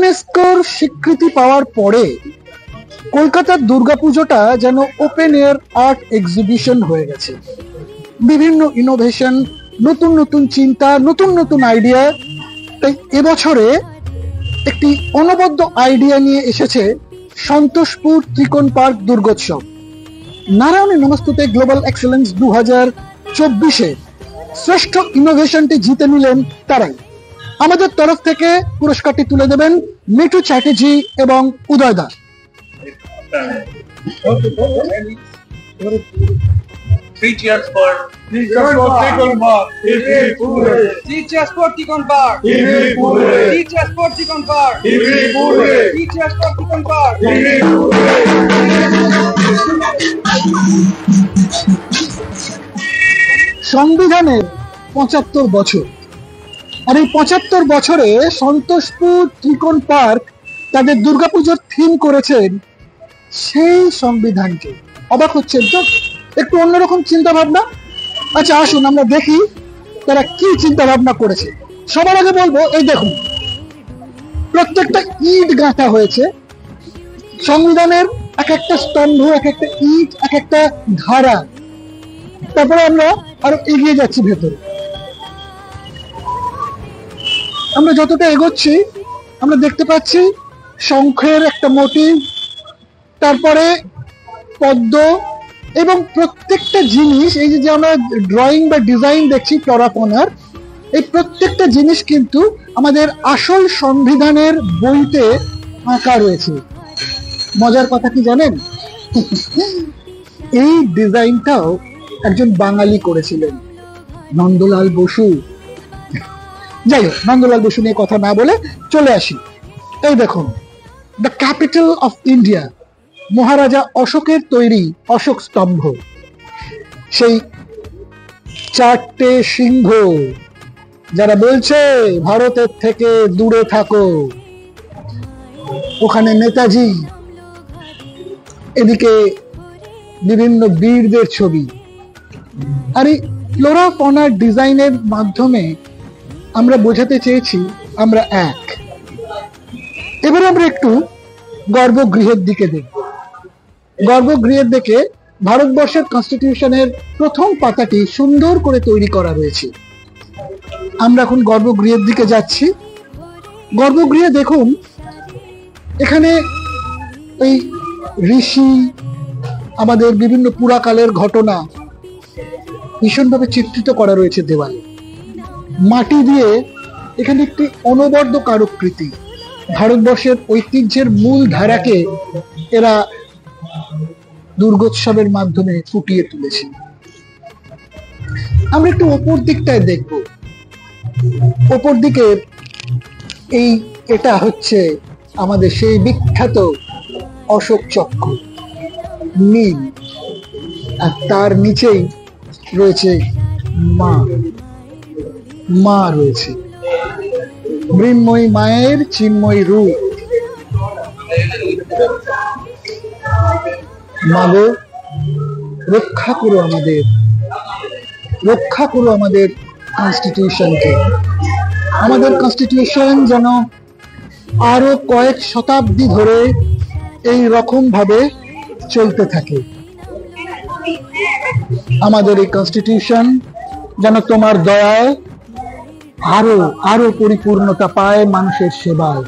ইউনেস্কোর স্বীকৃতি পাওয়ার পরে কলকাতার দুর্গাপুজোটা যেন ওপেন এয়ার আর্ট এক্সিবিশন হয়ে গেছে। বিভিন্ন ইনোভেশন, নতুন নতুন চিন্তা, নতুন নতুন আইডিয়া। তাই এবছরে একটি অনবদ্য আইডিয়া নিয়ে এসেছে সন্তোষপুর ত্রিকোণ পার্ক দুর্গোৎসব। নারায়ণী নমস্তুতে গ্লোবাল এক্সেলেন্স 2024 শ্রেষ্ঠ ইনোভেশনটি জিতে নিলেন তারাই। আমাদের তরফ থেকে পুরস্কারটি তুলে দেবেন মিঠু চ্যাটার্জি এবং উদয় Das. Three cheers for Trikon Park. Three cheers for Trikon Park. Three cheers for Trikon Park. Three cheers for Trikon Park. সংবিধানের 75 বছর, আর এই 75 বছরে সন্তোষপুর ত্রিকোণ পার্ক তাদের দুর্গাপুজোর থিম করেছেন সেই সংবিধানকে। অবাক হচ্ছেন তো? একটু অন্যরকম চিন্তা ভাবনা। আচ্ছা আসুন আমরা দেখি তারা কি চিন্তা ভাবনা করেছে। সবার আগে বলবো, এই দেখুন প্রত্যেকটা ইট গাঁথা হয়েছে। সংবিধানের এক একটা স্তম্ভ, এক একটা ইট, এক একটা ধারা। তারপরে আমরা আরো এগিয়ে যাচ্ছি ভেতরে। আমরা যতটা এগোচ্ছি আমরা দেখতে পাচ্ছি শঙ্খের একটা মোটিভ, তারপরে পদ্ম, এবং প্রত্যেকটা জিনিস, এই যে আমরা ড্রয়িং বা ডিজাইন দেখছি টরাপনার, এই প্রত্যেকটা জিনিস কিন্তু আমাদের আসল সংবিধানের বইতে আঁকা রয়েছে। মজার কথা কি জানেন? এই ডিজাইনটাও একজন বাঙালি করেছিলেন, নন্দলাল বসু। যাই হোক, নন্দলাল বসু নিয়ে কথা না বলে চলে আসি। এই দেখুন, দ্য ক্যাপিটাল অফ ইন্ডিয়া, মহারাজা অশোকের তৈরি অশোক স্তম্ভ। সেই 4টে সিংহ, যারা বলছে ভারতের থেকে দূরে থাকো, ওখানে নেতাজি, এদিকে বিভিন্ন বীরদের ছবি। আর এই ফ্লোরা ফনার ডিজাইনের মাধ্যমে আমরা বোঝাতে চেয়েছি আমরা এক। এবারে আমরা একটু গর্ভগৃহের দিকে দেখব। গর্ভগৃহের দিকে ভারতবর্ষের কনস্টিটিউশনের প্রথম পাতাটি সুন্দর করে তৈরি করা রয়েছে। আমরা এখন গর্ভগৃহের দিকে যাচ্ছি। গর্ভগৃহে দেখুন, এখানে এই ঋষি, আমাদের বিভিন্ন পুরাকালের ঘটনা ভীষণভাবে চিত্রিত করা রয়েছে দেওয়ালে। মাটি দিয়ে এখানে একটি অনবদ্য কারুকৃতি, ভারতবর্ষের ঐতিহ্যের মূল ধারাকে এরা দুর্গোৎসবের মাধ্যমে ফুটিয়ে তুলেছে। আমরা একটু ওপর দিকটায় দেখব। ওপর দিকে এটা হচ্ছে আমাদের সেই বিখ্যাত অশোক চক্র, নীল, আর তার নিচেই রয়েছে মা রয়েছে, মৃন্ময়ী মায়ের চিন্ময় রূপ। মাগো, রক্ষা করো আমাদের কনস্টিটিউশনকে। আমাদের কনস্টিটিউশন যেন আরো কয়েক শতাব্দী ধরে এই রকম ভাবে চলতে থাকে। আমাদের এই কনস্টিটিউশন যেন তোমার দয়ায় আরো পরিপূর্ণতা পায় মানুষের সেবায়।